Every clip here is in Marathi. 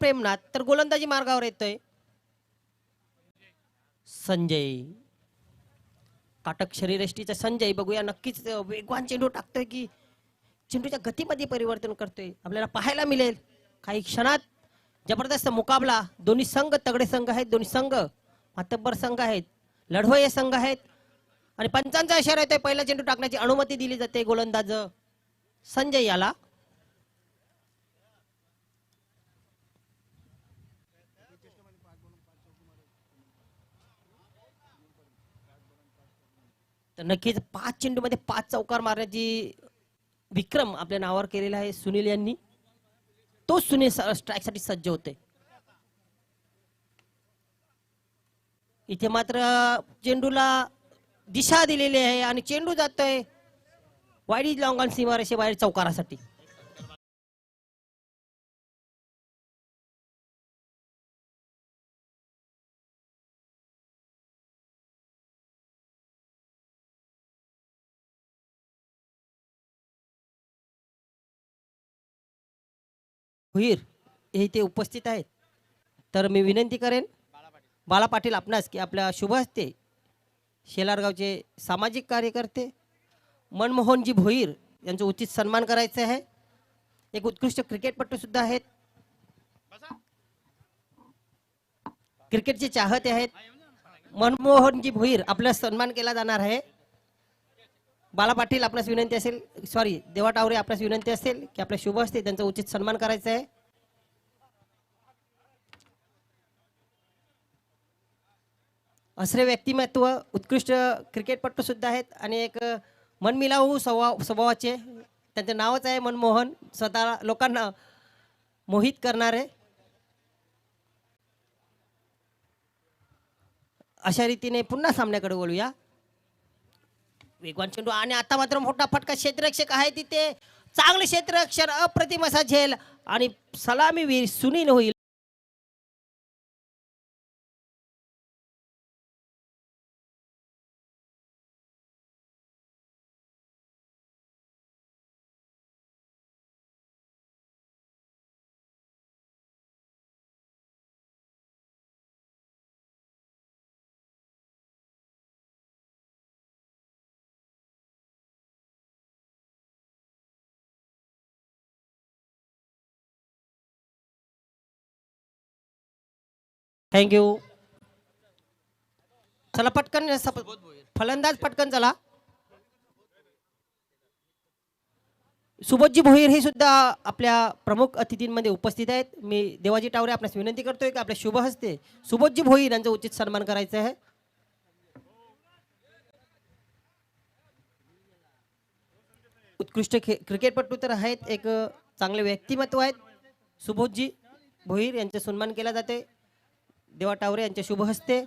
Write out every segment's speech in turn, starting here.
प्रेमनाथ, तर गोलंदाजी मार्गावर येतोय संजय. काटक शरीरयष्टीचा संजय बघूया, नक्कीच वेगवान चेंडू टाकतोय की चेंडूच्या गतीमध्ये परिवर्तन करतोय, आपल्याला पाहायला मिळेल काही क्षणात. जबरदस्त मुकाबला, दोन्ही संघ तगडे संघ आहेत, दोन्ही संघ मातब्बर संघ आहेत, लढवय्ये संघ आहेत. आणि पंचांचा इशारा येतोय, पहिला चेंडू टाकण्याची अनुमती दिली जाते गोलंदाज संजय याला. तर नक्कीच 5 चेंडूमध्ये 5 चौकार मारण्याची विक्रम आपल्या नावावर केलेला आहे सुनील यांनी. तो सुनील स्ट्राईक साठी सज्ज होते. इथे मात्र चेंडूला दिशा दिलेली आहे आणि चेंडू जातोय वाईड लॉंग ऑन सीमारेषे बाहेर चौकारासाठी. भुईर हे इथे उपस्थित आहेत, तर मी विनंती करेन बाळा पाटील आपणास की आपल्या शुभ हस्ते शेलारगावचे सामाजिक कार्यकर्ते मनमोहनजी भोईर यांचा उचित सन्मान करायचा आहे. एक उत्कृष्ट क्रिकेटपटू सुद्धा आहेत, क्रिकेटचे चाहते आहेत. मनमोहनजी भोईर आपला सन्मान केला जाणार आहे. बाला पाटील आपणास विनंती असेल, सॉरी देवा टावरे आपणास विनंती असेल की आपल्या शुभ हस्ते त्यांचा उचित सन्मान करायचा आहे. असरे व्यक्तिमत्व उत्कृष्ट क्रिकेटपटू सुद्धा आहेत आणि एक मनमिलावू स्वभावाचे, त्यांचं नावच आहे मनमोहन, स्वतः लोकांना मोहित करणारे. अशा रीतीने पुन्हा सामन्याकडे बोलूया. वेगवान चेंडू आणि आता मात्र मोठा फटका, क्षेत्ररक्षक आहे तिथे, चांगले क्षेत्ररक्षण, अप्रतिम असा झेल आणि सलामीवीर सुनील होईल. थँक्यू. चला पटकन फलंदाज पटकन चला. सुबोधजी भोईर हे सुद्धा आपल्या प्रमुख अतिथींमध्ये उपस्थित आहेत. मी देवाजी टावरे आपल्यास विनंती करतोय की आपल्या शुभ हस्ते सुबोधजी भोईर यांचा उचित सन्मान करायचा आहे. उत्कृष्ट क्रिकेटपटू तर आहेत, एक चांगले व्यक्तिमत्व आहेत. सुबोधजी भोईर यांचा सन्मान केला जाते देवा टावरे यांच्या शुभ हस्ते.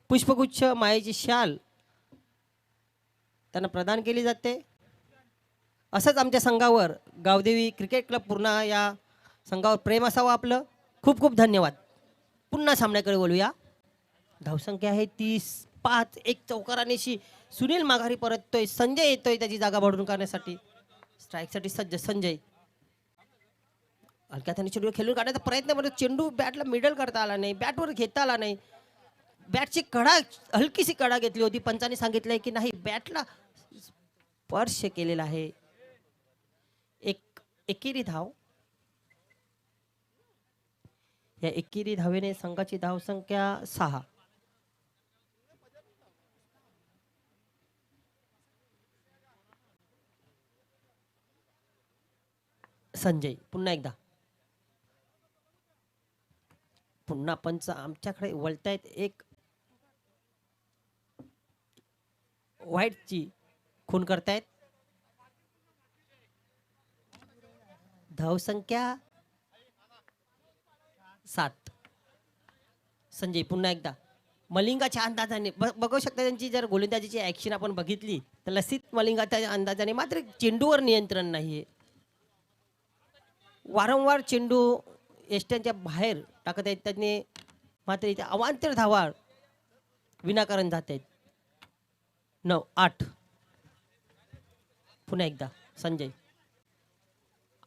पुष्पगुच्छ, मायेची शाल त्यांना प्रदान केली जाते. असंच आमच्या संघावर गावदेवी क्रिकेट क्लब पूर्ण या संघावर प्रेम असावं आपलं. खूप खूप धन्यवाद. पुन्हा सामन्याकडे बोलूया. धावसंख्या आहे 30-5. एक चौकारानेशी सुनील माघारी परततोय, संजय येतोय त्याची जागा भरून काढण्यासाठी. स्ट्राईकसाठी सज्ज संजय. हलक्या त्याने चेंडू खेळून काढण्याचा प्रयत्न करतो, चेंडू बॅटला मिडल करता आला नाही, बॅटवर घेता आला नाही. बॅटची कडा, हलकीशी कडा घेतली होती, पंचांनी सांगितलंय की नाही बॅटला स्पर्श केलेला आहे. एक एकेरी धाव. या एकेरी धावेने संघाची धावसंख्या 6. संजय पुन्हा एकदा, पुन्हा पंच आमच्याकडे वळतायत. एक व्हाईटची खून करतायत. धावसंख्या 7. संजय पुन्हा एकदा मलिंगाच्या अंदाजाने बघू शकता, त्यांची जर गोलंदाजीची ऍक्शन आपण बघितली तर लसित मलिंगाच्या अंदाजाने, मात्र चेंडूवर नियंत्रण नाहीये. वारंवार चेंडू एष्ट्यांच्या बाहेर टाकत आहेत त्यांनी, मात्र इथे अवांतर धावा विनाकारण जात आहेत. 9-8. पुन्हा एकदा संजय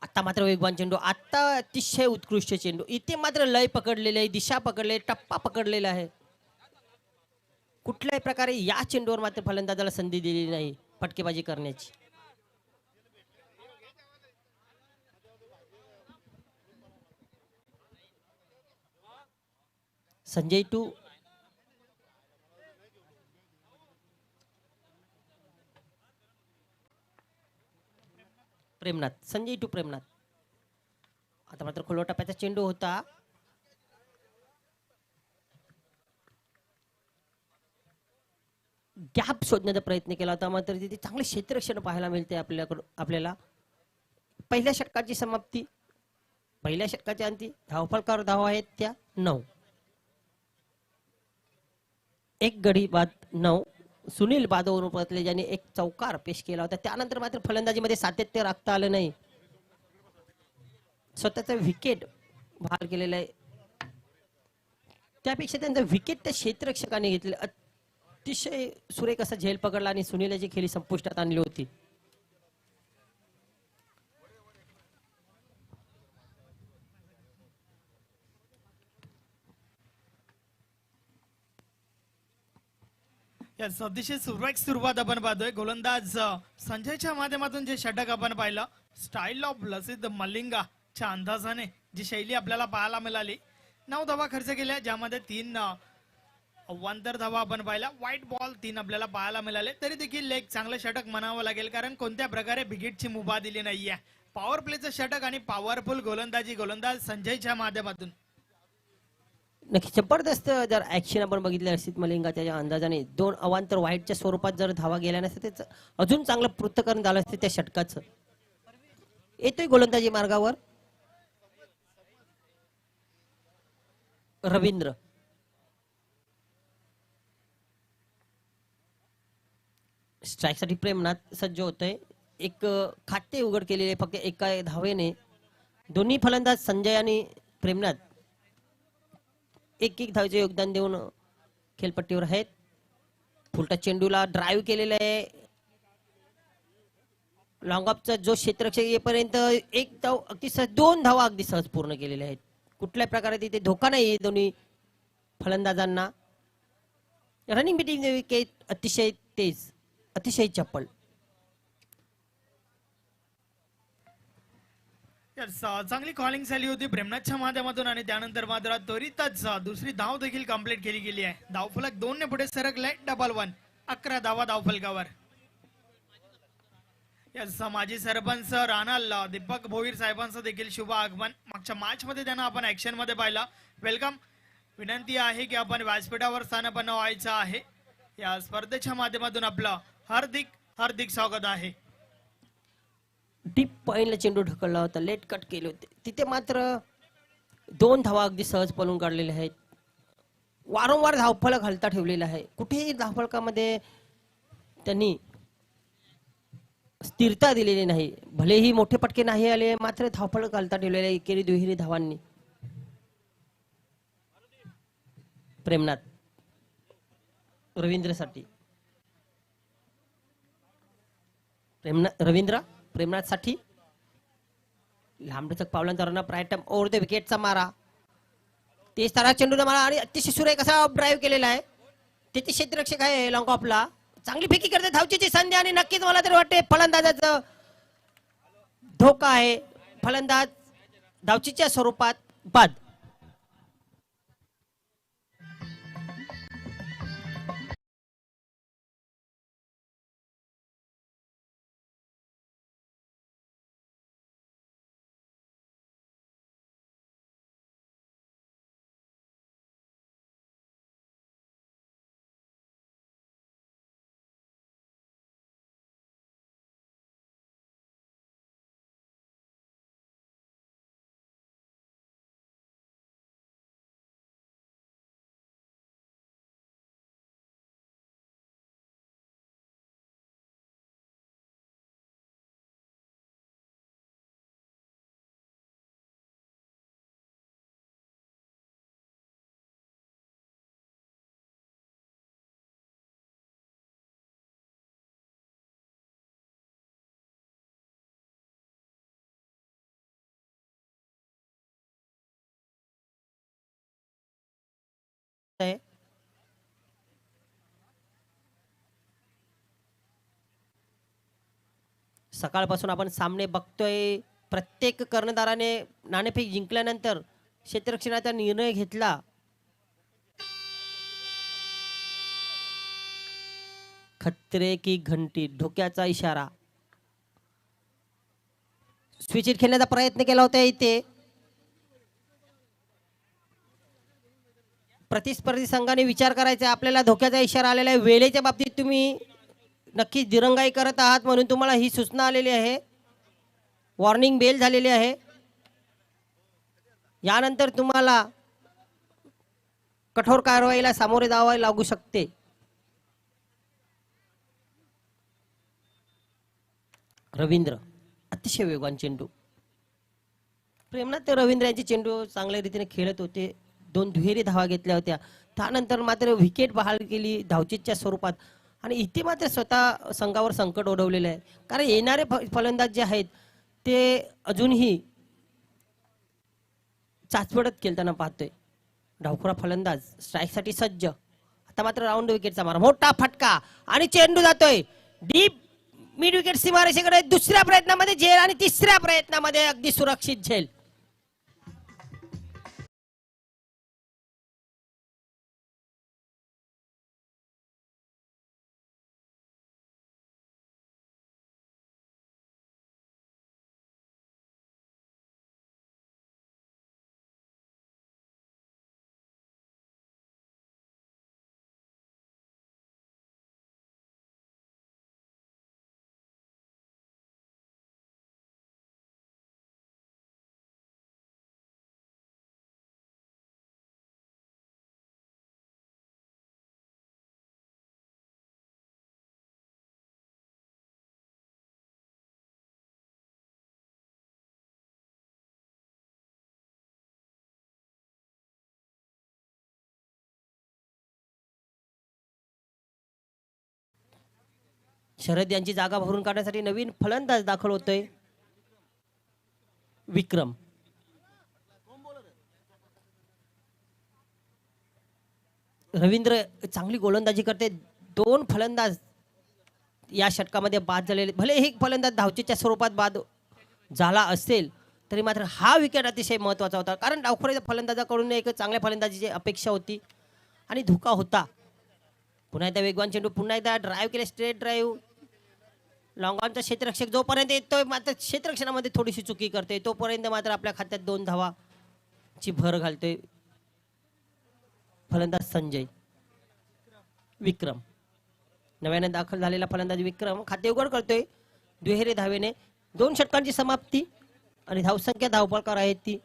आता मात्र वेगवान चेंडू, आता अतिशय उत्कृष्ट चेंडू. इथे मात्र लय पकडलेले आहे, दिशा पकडले, टप्पा पकडलेला आहे. कुठल्याही प्रकारे या चेंडूवर मात्र फलंदाजाला संधी दिलेली नाही फटकेबाजी करण्याची. Sanjay to Premnath, Sanjay to Premnath. आता मात्र खोलवा टप्प्याचा चेंडू होता. गॅप शोधण्याचा प्रयत्न केला होता, मात्र तिथे चांगले क्षेत्ररक्षण पाहायला मिळते आपल्याला. पहिल्या षटकाची समाप्ती, पहिल्या षटकाच्या अंती धावफलकावर धावा आहेत त्या 9. एक गडी बाद 9. सुनील बादवरून परतले ज्याने एक चौकार पेश केला होता. त्यानंतर मात्र फलंदाजीमध्ये सातत्य राखता आलं नाही. स्वतःचा विकेट बाहेर केलेला आहे. त्यापेक्षा त्यांचा विकेट त्या क्षेत्ररक्षकाने घेतले. अतिशय सुरेख असा झेल पकडला आणि सुनीलची खेळी संपुष्टात आणली होती. अतिशय सुरुवात आपण पाहतोय. गोलंदाज संजयच्या माध्यमातून जे षटक आपण पाहिलं, स्टाईल ऑफ लसित मलिंगाच्या अंदाजाने जी शैली आपल्याला पाहायला मिळाली. 9 धावा खर्च केल्या, ज्यामध्ये 3 अवांतर धावा आपण पाहिला. व्हाईट बॉल 3 आपल्याला पाहायला मिळाले. तरी देखील एक चांगलं षटक म्हणावं लागेल, कारण कोणत्या प्रकारे विकेटची मुभा दिली नाहीये. पॉवर प्लेचं षटक आणि पॉवरफुल गोलंदाजी गोलंदाज संजयच्या माध्यमातून. नक्की जबरदस्त जर ऍक्शन आपण बघितले लसित मलिंगा त्याच्या अंदाजाने 2 अवांतर वाईटच्या स्वरूपात जर धावा गेल्या नसत्या, त्याचं अजून चांगलं पृथक्करण झालं असते त्या षटकाचं. येतोय गोलंदाजी मार्गावर रवींद्र. स्ट्राईक साठी प्रेमनाथ सज्ज होतोय. एक खाते उघड केलेले फक्त एका धावेने. दोन्ही फलंदाज संजय आणि प्रेमनाथ एक धावेचे योगदान देऊन खेळपट्टीवर आहेत. फुलटा चेंडूला ड्राईव्ह केलेला आहे. लॉंग ऑफचा जो क्षेत्ररक्षक येईपर्यंत एक धाव अगदी सहज, 2 धावा अगदी सहज पूर्ण केलेल्या आहेत. कुठल्याही प्रकारे तिथे धोका नाही दोन्ही फलंदाजांना. रनिंग बिटवीन द विकेट अतिशय तेज, अतिशय चप्पल. चांगली कॉलिंग झाली होती प्रेमनाथच्या माध्यमातून आणि त्यानंतर मात्र त्वरितच दुसरी धाव देखील कंप्लीट केली गेली आहे. धावफलक 2 ने पुढे सरकलाय. 1-1. 11 धावा धावफलकावर. माजी सरपंच राणाल दीपक भोईर साहेबांचं देखील शुभ आगमन. मागच्या मॅच मध्ये त्यांना आपण ऍक्शन मध्ये पाहिला. वेलकम. विनंती आहे की आपण व्यासपीठावर स्थानापन्न व्हायचं आहे. या स्पर्धेच्या माध्यमातून आपलं हार्दिक स्वागत आहे. डीप पॉइंटला चेंडू ढकलला होता, लेट कट केले होते. तिथे मात्र 2 धावा अगदी सहज पळून काढलेल्या आहेत. वारंवार धावफलक हलता ठेवलेला आहे. कुठेही धावफलकामध्ये त्यांनी स्थिरता दिलेली नाही. भलेही मोठे पटके नाही आले, मात्र धावफलक हलता ठेवलेले एकेरी दुहेरी धावांनी. प्रेमनाथ रवींद्रसाठी, रवींद्र प्रेमनाथ साठी लांबलचक पावलांचा run up right over the विकेटचा मारा. तेच तारा चेंडूला मारा आणि अतिशय सुरेख असा ड्राईव्ह केलेला आहे. तिथे क्षेत्ररक्षक आहे लॉंग ऑफला. चांगली फेकी करते धावचीची संधी आणि नक्कीच मला तरी वाटते फलंदाजाचं धोका आहे. फलंदाज धावचीच्या स्वरूपात बाद. आहे. सकाळपासून आपण सामने बघतोय. प्रत्येक कर्णधाराने नाणेफेक जिंकल्यानंतर क्षेत्ररक्षणाचा निर्णय घेतला. खतरे की घंटी, धोक्याचा इशारा. स्विच हिट खेळण्याचा प्रयत्न केला होता इथे. प्रतिस्पर्धी संघाने विचार करायचा, आपल्याला धोक्याचा इशारा आलेला आहे. वेळेच्या बाबतीत तुम्ही नक्कीच दिरंगाई करत आहात म्हणून तुम्हाला ही सूचना आलेली आहे. वॉर्निंग बेल झालेली आहे. यानंतर तुम्हाला कठोर कारवाईला सामोरे जावे लागू शकते. रवींद्र, अतिशय वेगवान चेंडू. प्रेमनाथ रवींद्र यांचे चेंडू चांगल्या रीतीने खेळत होते. 2 दुहेरी धावा घेतल्या होत्या. त्यानंतर मात्र विकेट बहाल केली धावचीतच्या स्वरूपात. आणि इथे मात्र स्वतः संघावर संकट ओढवलेलं आहे. कारण येणारे फलंदाज जे आहेत ते अजूनही चाचपडत खेळताना पाहतोय. डावखुरा फलंदाज स्ट्राईकसाठी सज्ज. आता मात्र राऊंड विकेटचा मारा, मोठा फटका आणि चेंडू जातोय डीप मिड विकेट सीमारेषेकडे. दुसऱ्या प्रयत्नामध्ये झेल आणि तिसऱ्या प्रयत्नामध्ये अगदी सुरक्षित झेल. शरद यांची जागा भरून काढण्यासाठी नवीन फलंदाज दाखल होतोय. विक्रम. रवींद्र चांगली गोलंदाजी करते. 2 फलंदाज या षटकामध्ये बाद झालेले. भले एक फलंदाज धावचीच्या स्वरूपात बाद झाला असेल तरी मात्र हा विकेट अतिशय महत्वाचा होता. कारण डावखुऱ्या फलंदाजाकडून एक चांगल्या फलंदाजीची अपेक्षा होती आणि धोका होता. पुन्हा एकदा वेगवान चेंडू, पुन्हा एकदा ड्राईव्ह केले, स्ट्रेट ड्राईव्ह. लॉंगॉनचा क्षेत्ररक्षक जोपर्यंत येतोय मात्र क्षेत्ररक्षणामध्ये थोडीशी चुकी करते तोपर्यंत मात्र आपल्या खात्यात 2 धावाची भर घालतोय फलंदाज संजय. विक्रम, नव्याने दाखल झालेला फलंदाज विक्रम खाते उघड करतोय दुहेरी धावेने. 2 षटकांची समाप्ती आणि धावसंख्या धावपळकार आहे ती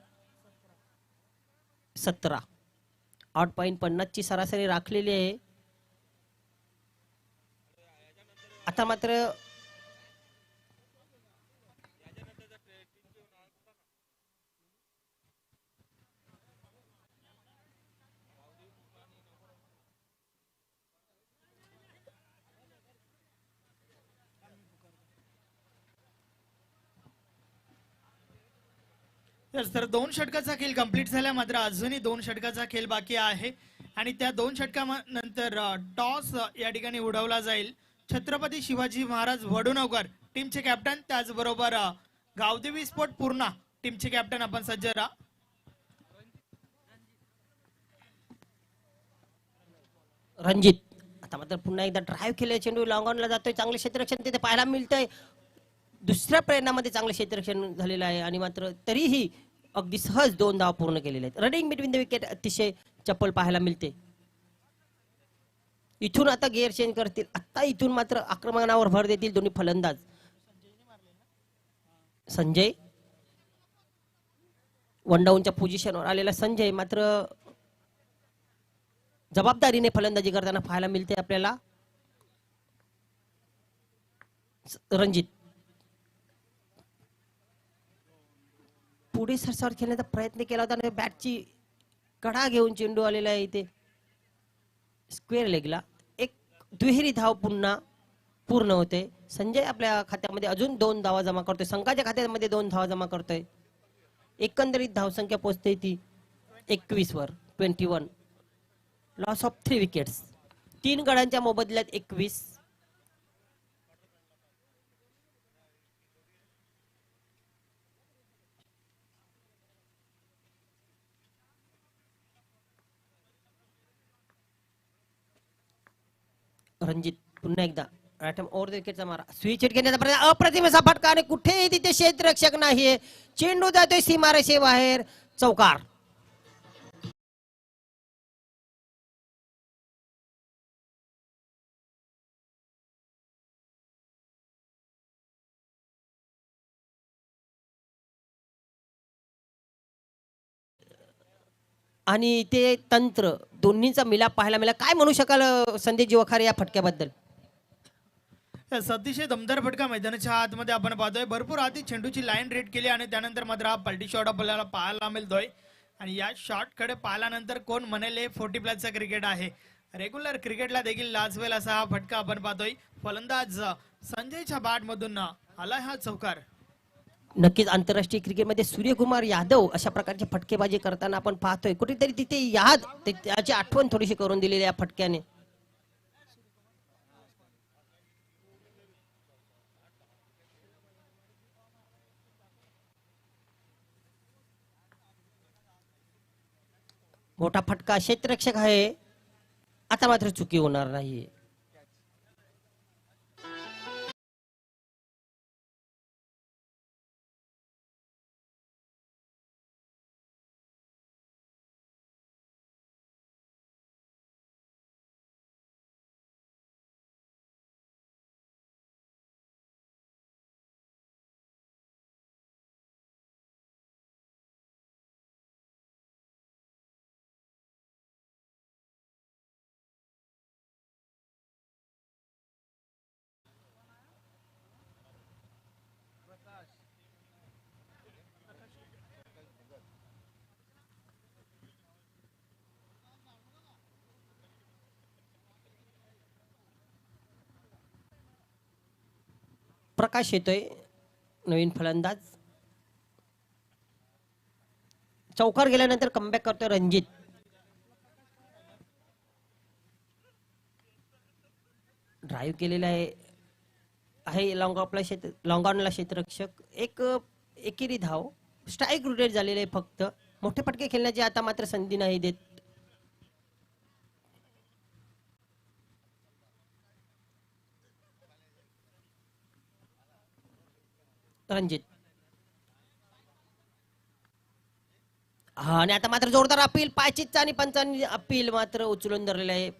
17. 8.50 ची सरासरी राखलेली आहे. आता मात्र तर 2 षटकाचा खेळ कंप्लीट झाला, मात्र अजूनही 2 षटकाचा खेळ बाकी आहे आणि त्या 2 षटकानंतर टॉस या ठिकाणी उडवला जाईल. छत्रपती शिवाजी महाराज वडुणवकर टीमचे कॅप्टन, त्याचबरोबर गावदेवी स्पोर्ट पूर्णा टीमचे कॅप्टन आपण सज्ज राहा. रणजित. आता मात्र पुन्हा एकदा ड्राईव्ह केले, चेंडू लॉंगॉनला जातोय. चांगले क्षेत्ररक्षण तिथे पाहायला मिळतंय. दुसऱ्या प्रयत्नामध्ये चांगले क्षेत्ररक्षण झालेलं आहे आणि मात्र तरीही अगदी सहज 2 धावा पूर्ण केलेले आहेत. रनिंग बिटवीन द विकेट अतिशय चप्पल पाहायला मिळते. इथून आता गिअर चेंज करतील. आता इथून मात्र आक्रमणावर भर देतील दोन्ही फलंदाज. संजय वन डाऊनच्या पोझिशनवर आलेला संजय मात्र जबाबदारीने फलंदाजी करताना पाहायला मिळते आपल्याला. रणजित पुढे सरसावर खेळण्याचा प्रयत्न केला होता. बॅटची कडा घेऊन चेंडू आलेला आहे इथे स्क्वेअर लेगला. एक दुहेरी धाव पुन्हा पूर्ण होते. संजय आपल्या खात्यामध्ये अजून 2 धावा जमा करतोय. संघाच्या खात्यामध्ये 2 धावा जमा करतोय. एकंदरीत धावसंख्या पोहोचते ती 21 वर 21. Loss of 3 wickets. 3 गड्यांच्या मोबदल्यात 21. रणजित पुन्हा एकदा ओव्हर द विकेटचा मारा. स्विच हिट घेण्याचा प्रयत्न, अप्रतिम असा फटका आणि कुठेही तिथे क्षेत्ररक्षक नाहीये. चेंडू जातोय सीमारेषे बाहेर. चौकार. आणि ते तंत्र दोन्हीचा मिलाप पाहायला मिळाला. काय म्हणू शकाल संदीप जीवखारे या फटक्याबद्दल? अतिशय दमदार फटका मैदानाच्या आतमध्ये आपण पाहतोय. भरपूर आधी चेंडूची लाईन रेड केली आणि त्यानंतर मात्र हा पलटी शॉट आपल्याला पाहायला मिळतोय. आणि या शॉट कडे पाहिल्यानंतर कोण म्हणेल 40 प्लसचा क्रिकेट आहे. रेग्युलर क्रिकेटला देखील लाजवेल असा हा फटका आपण पाहतोय. फलंदाज संजयच्या बॅट मधून आलाय हा चौकार. नक्कीच आंतरराष्ट्रीय क्रिकेटमध्ये सूर्यकुमार यादव अशा प्रकारची फटकेबाजी करताना आपण पाहतोय. कुठेतरी तिथे त्याची आठवण थोडीशी करून दिलेली या फटक्याने. मोठा फटका, क्षेत्ररक्षक आहे. आता मात्र चुकी होणार नाहीये. प्रकाश येतोय, नवीन फलंदाज. चौकार गेल्यानंतर कमबॅक करतोय रणजित. ड्राईव्ह केलेला आहे लॉंग ऑनला क्षेत्ररक्षक. एकेरी धाव. स्ट्राईक रोटेट झालेले आहे फक्त. मोठे फटके खेळण्याची आता मात्र संधी नाही देत. रणजित. हा, आणि आता मात्र जोरदार अपील. पायचितचा आणि पंचांनी अपील मात्र उचलून धरलेलं आहे.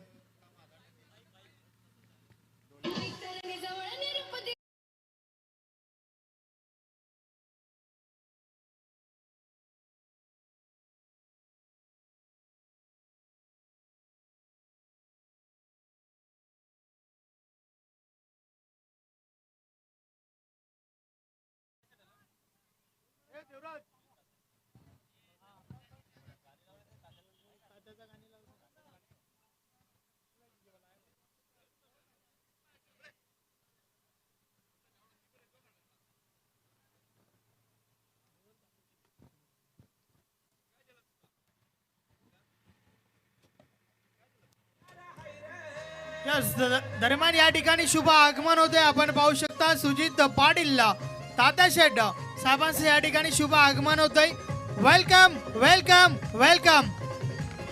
दरम्यान या ठिकाणी शुभ आगमन होते. आपण पाहू शकता सुजित पाटील, तात्या शेठ साहेबांचं या ठिकाणी शुभ आगमन होतंय. Welcome welcome welcome.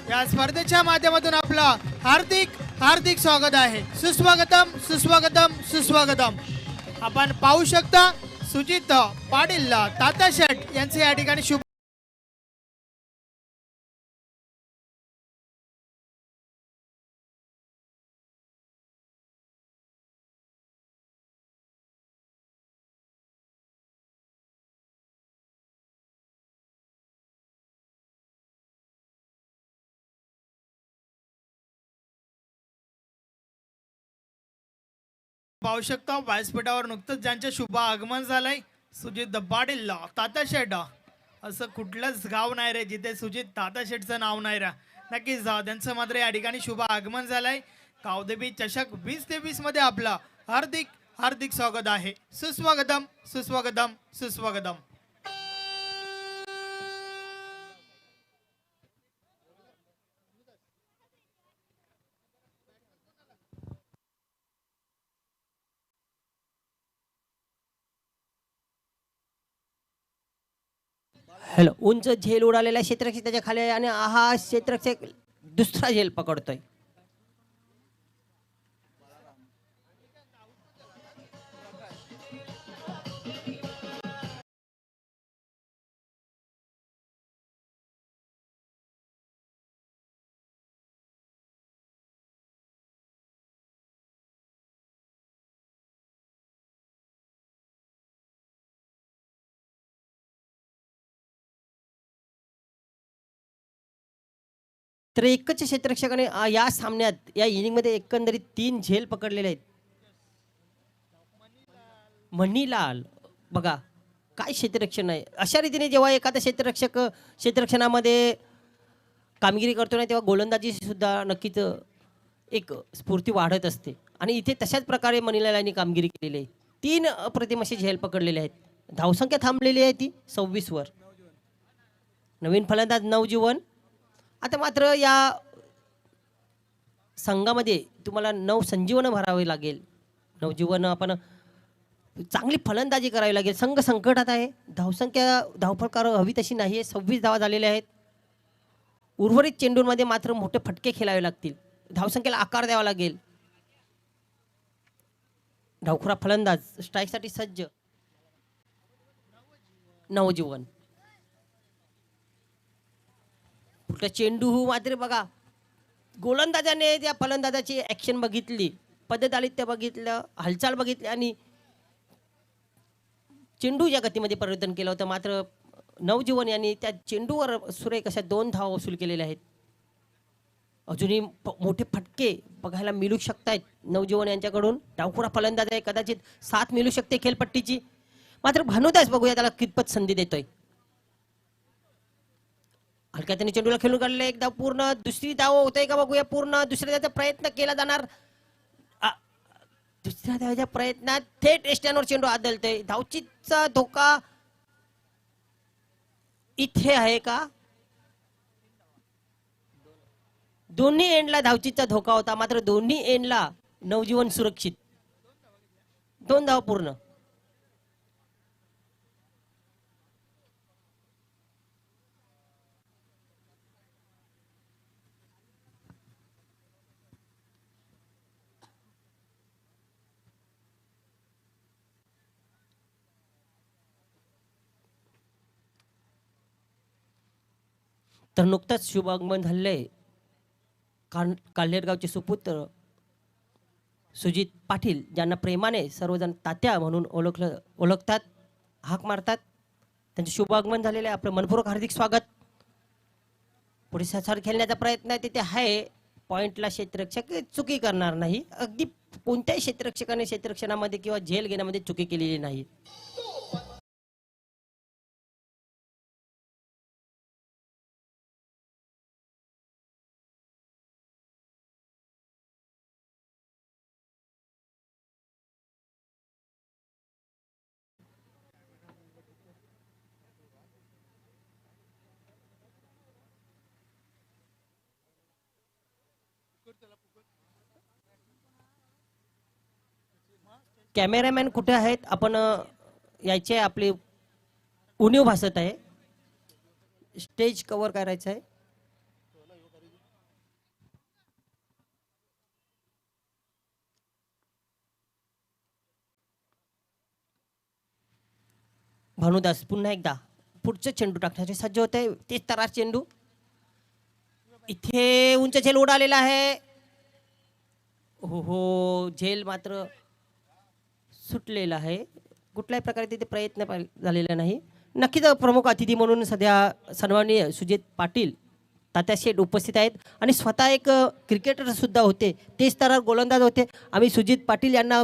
या स्पर्धेच्या माध्यमातून आपलं हार्दिक हार्दिक स्वागत आहे. सुस्वागतम सुस्वागतम सुस्वागतम. आपण पाहू शकता सुजित पाटील, तात्या शेठ यांचे या ठिकाणी शुभ पाहू शकता. व्यासपीठावर नुकतंच ज्यांचे शुभ आगमन झालंय सुजित पाटील, तात्या शेठ. असं कुठलंच गाव नाही रे जिथे सुजित तात्या शेठचं नाव नाही रा. नक्कीच त्यांचं मात्र या ठिकाणी शुभ आगमन झालंय. कावदेवी चषक 2023 मध्ये आपलं हार्दिक हार्दिक स्वागत आहे. सुस्वागतम सुस्वागतम सुस्वागतम. हॅलो, उंच झेल उडालेला क्षेत्ररक्षक त्याच्या खाली आहे आणि हा क्षेत्ररक्षक दुसरा झेल पकडतोय. तर एकच क्षेत्ररक्षकाने या सामन्यात या इनिंगमध्ये एकंदरीत 3 झेल पकडलेले आहेत. मणिलाल बघा काय क्षेत्ररक्षण आहे. अशा रीतीने जेव्हा एखादा क्षेत्ररक्षक क्षेत्ररक्षणामध्ये कामगिरी करतो ना तेव्हा गोलंदाजी सुद्धा नक्कीच एक स्फूर्ती वाढत असते. आणि इथे तशाच प्रकारे मणिलाल यांनी कामगिरी केलेली आहे. 3 अप्रतिम असे झेल पकडलेले आहेत. धावसंख्या थांबलेली आहे ती 26 वर. नवीन फलंदाज नवजीवन. आता मात्र या संघामध्ये तुम्हाला नवसंजीवन भरावे लागेल. नवजीवन आपण चांगली फलंदाजी करावी लागेल. संघ संकटात आहे. धावसंख्या धावफलकार हवी तशी नाही आहे. 26 धावा झालेल्या आहेत. उर्वरित चेंडूंमध्ये मात्र मोठे फटके खेळावे लागतील. धावसंख्येला आकार द्यावा लागेल. डावखुरा फलंदाज स्ट्राईकसाठी सज्ज. नवजीवन पुढचा चेंडू मात्र बघा गोलंदाजाने त्या फलंदाजाची ऍक्शन बघितली, पद्धत आली ते बघितलं, हालचाल बघितली आणि चेंडू या गतीमध्ये परिवर्तन केलं होतं. मात्र नवजीवन यांनी त्या चेंडूवर सुरेख अशा 2 धावा वसूल केलेल्या आहेत. अजूनही मोठे फटके बघायला मिळू शकतायत नवजीवन यांच्याकडून. डावखुरा फलंदाज आहे, कदाचित साथ मिळू शकते खेळपट्टीची. मात्र भानुदास बघूया त्याला कितपत संधी देतोय. हलक्या त्याने चेंडूला खेळून काढले. एकदा पूर्ण दुसरी धाव होतोय का बघूया. पूर्ण दुसऱ्या धावाचा प्रयत्न केला जाणार. दुसऱ्या धावाच्या प्रयत्नात थेट एस्ट्यानवर चेंडू आदळतोय. धावचीचा धोका इथे आहे का. दोन्ही एंडला धावचीचा धोका होता. मात्र दोन्ही एंडला नवजीवन सुरक्षित. 2 धाव पूर्ण. तर नुकताच शुभागमन झालंय काल्हेरगावचे सुपुत्र सुजित पाटील, ज्यांना प्रेमाने सर्वजण तात्या म्हणून ओळखतात, हाक मारतात. त्यांचे शुभागमन झालेले आहे. आपलं मनपूर्वक हार्दिक स्वागत. पुढे ससार खेळण्याचा प्रयत्न तिथे आहे. पॉइंटला क्षेत्ररक्षक चुकी करणार नाही. अगदी कोणत्याही क्षेत्ररक्षकाने क्षेत्ररक्षणामध्ये किंवा झेल घेण्यामध्ये चुकी केलेली नाही. कॅमेरामॅन कुठे आहेत. आपण यायचे आपली उणीव भासत आहे. स्टेज कव्हर करायचं आहे. भानुदास पुन्हा एकदा पुढचं चेंडू टाकण्याचे सज्ज होत आहे. तेच तरार चेंडू. इथे उंच झेल उडालेला आहे. हो झेल मात्र सुटलेला आहे. कुठल्याही प्रकारे तिथे प्रयत्न झालेला नाही. नक्कीच प्रमुख अतिथी म्हणून सध्या सन्माननीय सुजित पाटील तात्या शेठ उपस्थित आहेत आणि स्वतः एक क्रिकेटर सुद्धा होते. तेच तर गोलंदाज होते. आम्ही सुजित पाटील यांना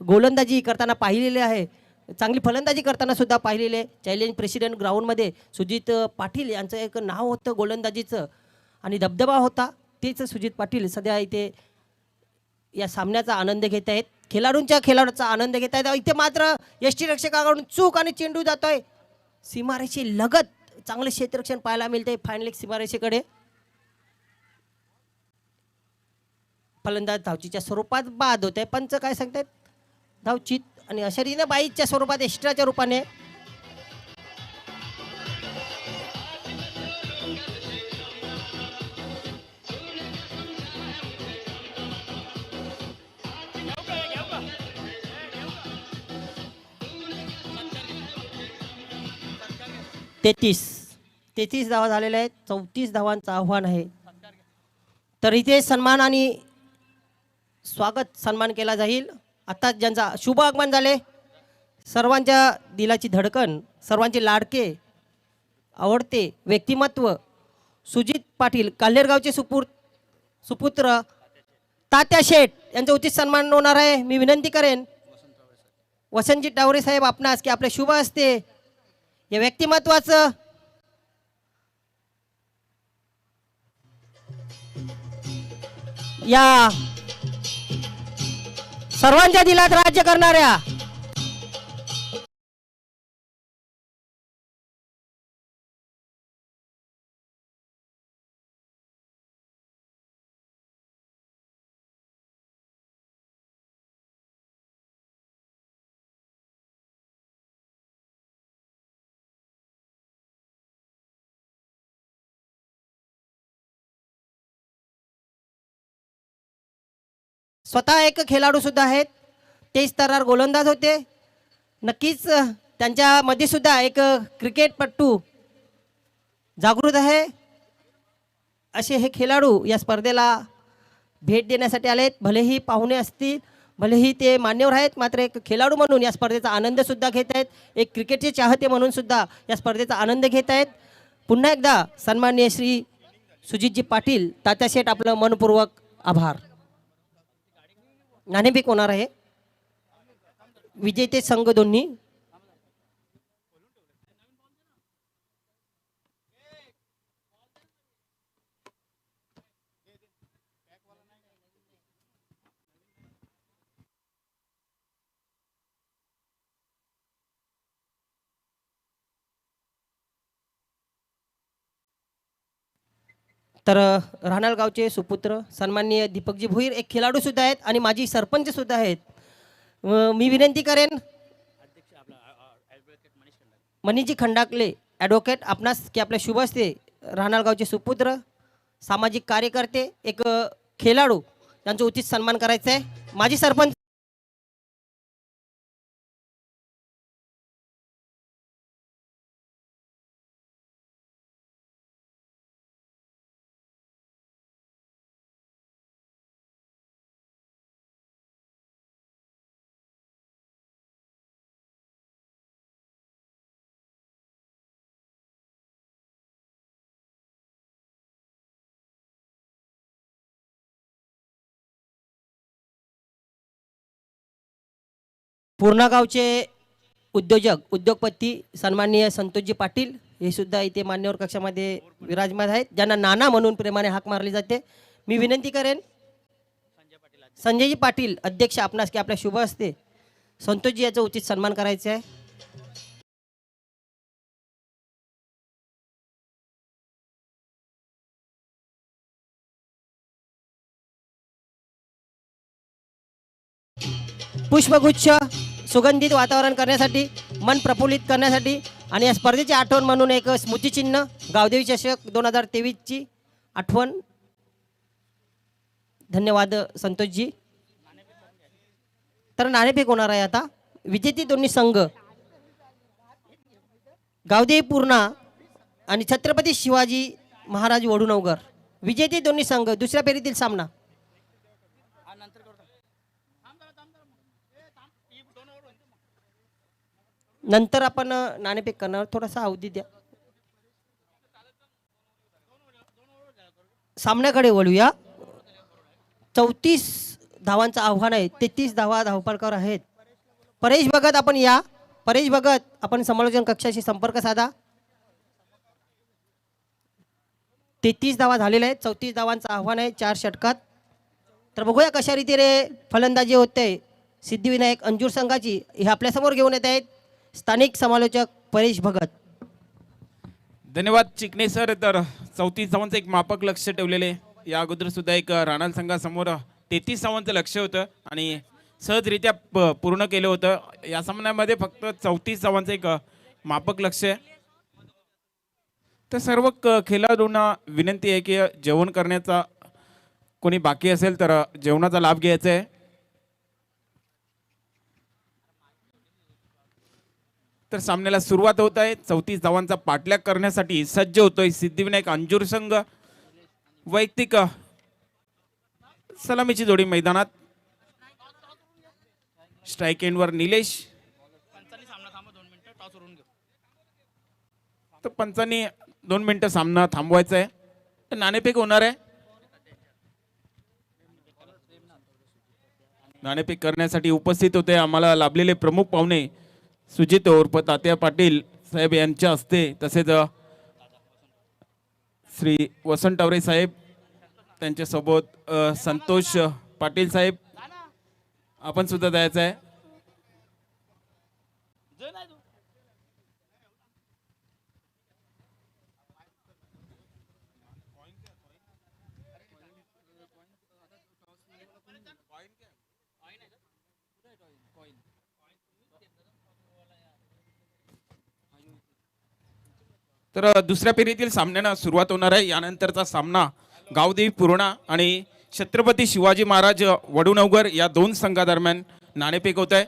गोलंदाजी करताना पाहिलेले आहे. चांगली फलंदाजी करताना सुद्धा पाहिलेले. चॅलेंज प्रेसिडेंट ग्राउंडमध्ये सुजित पाटील यांचं एक नाव होतं गोलंदाजीचं आणि दबदबा होता. तेच सुजित पाटील सध्या इथे या सामन्याचा आनंद घेत आहेत. खेळाडूचा आनंद घेत आहेत. इथे मात्र यष्टीरक्षकाकडून चूक आणि चेंडू जातोय सीमारेषे लगत. चांगले क्षेत्ररक्षण पाहायला मिळते फायनल सीमारेषेकडे. फलंदाज धावचीच्या स्वरूपात बाद होत आहे. पंच काय सांगतात. धावचीत आणि अशा रीतीने बाईच्या स्वरूपात एक्स्ट्राच्या रूपाने 33 धावा झालेल्या आहेत. 34 धावांचं आव्हान आहे. तर इथे सन्मान आणि स्वागत सन्मान केला जाईल. आता ज्यांचा शुभ आगमन झाले, सर्वांच्या दिलाची धडकन, सर्वांचे लाडके आवडते व्यक्तिमत्व सुजित पाटील काल्हेरगावचे सुपुत्र तात्या शेठ यांचा उचित सन्मान होणार आहे. मी विनंती करेन वसंतजी टावरे साहेब आपणास की आपले शुभ असते या व्यक्तिमत्वाचं या सर्वांच्या दिलात राज्य करणाऱ्या स्वतः एक खेळाडू सुद्धा आहेत. ते स्तरावर गोलंदाज होते. नक्कीच त्यांच्यामध्ये सुद्धा एक क्रिकेटपटू जागृत आहे. असे हे खेळाडू या स्पर्धेला भेट देण्यासाठी आलेत. भलेही पाहुणे असतील, भलेही ते मान्यवर आहेत, मात्र एक खेळाडू म्हणून या स्पर्धेचा आनंद सुद्धा घेत आहेत. एक क्रिकेटचे चाहते म्हणून सुद्धा या स्पर्धेचा आनंद घेत आहेत. पुन्हा एकदा सन्माननीय श्री सुजितजी पाटील तात्या शेठ आपलं मनपूर्वक आभार. नाणेफेक होणार आहे. विजेते संघ दोन्ही तर राहणार गावचे सुपुत्र सन्माननीय दीपकजी भोईर एक खेळाडू सुद्धा आहेत आणि माजी सरपंच सुद्धा आहेत. मी विनंती करेन मनीजी खंडाकले ॲडव्होकेट आपणास की आपल्या शुभ असते राहणार गावचे सुपुत्र सामाजिक कार्यकर्ते एक खेळाडू यांचा उचित सन्मान करायचा आहे. माजी सरपंच पूर्णा गावचे उद्योगपती सन्माननीय संतोषजी पाटील हे सुद्धा इथे मान्यवर कक्षामध्ये विराजमान आहेत, ज्यांना नाना म्हणून प्रेमाने हाक मारली जाते. मी विनंती करेन संजयजी पाटील अध्यक्ष आपणास की आपल्या शुभ असते संतोषजी याचा उचित सन्मान करायचा आहे. पुष्पगुच्छ सुगंधित वातावरण करण्यासाठी, मन प्रफुल्लित करण्यासाठी आणि या स्पर्धेची आठवण म्हणून एक स्मृतिचिन्ह गावदेवी चषक 2023ची आठवण. धन्यवाद संतोषजी. तर नाणेफेक होणार आहे आता. विजेते दोन्ही संघ गावदेवी पूर्णा आणि छत्रपती शिवाजी महाराज वडूनवगर. विजेते दोन्ही संघ दुसऱ्या फेरीतील सामना. नंतर आपण नाणेफेक करणार. थोडासा अवधी द्या. सामन्याकडे वळूया. 34 धावांचं आव्हान आहे. 33 धावा धावपळकर आहेत. परेश भगत आपण या. परेश भगत आपण समालोचन कक्षाशी संपर्क साधा. 33 धावा झालेल्या आहेत. 34 धावांचं आव्हान आहे 4 षटकात. तर बघूया कशा रीतीने फलंदाजी होते सिद्धिविनायक अंजूर संघाची. हे आपल्यासमोर घेऊन येत आहेत स्थानिक समालोचक परेश भगत. धन्यवाद चिकणे सर. तर 34 धावांचं एक मापक लक्ष ठेवलेले. या अगोदर सुद्धा एक राणा संघासमोर 33 धावांचं लक्ष होतं आणि सहजरित्या पूर्ण केलं होतं. या सामन्यामध्ये फक्त 34 धावांचं एक मापक लक्ष आहे. तर सर्व खेळाडूंना विनंती आहे की जेवण करण्याचा कोणी बाकी असेल तर जेवणाचा लाभ घ्यायचा आहे. तर सामन्याला सुरुवात होत आहे. 34 धावांचा पाठलाग करण्यासाठी सज्ज होतोय सिद्धिविनायक अंजूर संघ. वैयक्तिक सलामीची जोडी मैदानात. स्ट्राईक एंडवर निलेश. तर पंचांनी 2 मिनिटं सामना थांबवायचा आहे. तर नाणेफेक होणार आहे. नाणेफेक करण्यासाठी उपस्थित होते आम्हाला लाभलेले प्रमुख पाहुणे सुजित उर्फ तात्या पाटील साहेब यांच्या हस्ते, तसेच श्री वसंत टावरे साहेब त्यांच्यासोबत संतोष पाटील साहेब आपण सुद्धा जायचं आहे. तर दुसऱ्या फेरीतील सामन्याला सुरुवात होणार आहे. यानंतरचा सामना गावदेवी पूर्णा आणि छत्रपती शिवाजी महाराज वडूनवगर या दोन संघादरम्यान नाणेफेक होत आहे.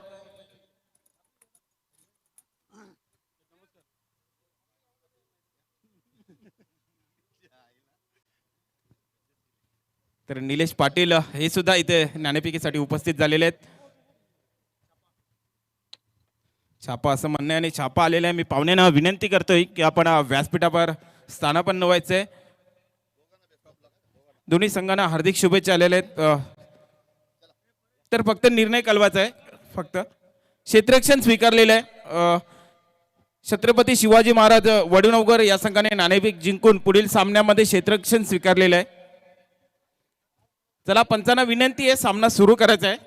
तर निलेश पाटील हे सुद्धा इथे नाणेफेकीसाठी उपस्थित झालेले आहेत. छापा असं म्हणणं आहे आणि छापा आलेला आहे. मी पाहुण्यांना विनंती करतोय की आपण व्यासपीठावर स्थानापन्न व्हायचंय. दोन्ही संघांना हार्दिक शुभेच्छा आलेल्या आहेत. तर फक्त निर्णय कळवायचा आहे. फक्त क्षेत्ररक्षण स्वीकारलेलं आहे. छत्रपती शिवाजी महाराज वडूनवगर या संघाने नाणेफेक जिंकून पुढील सामन्यामध्ये क्षेत्ररक्षण स्वीकारलेलं आहे. चला पंचांना विनंती आहे सामना सुरू करायचा आहे.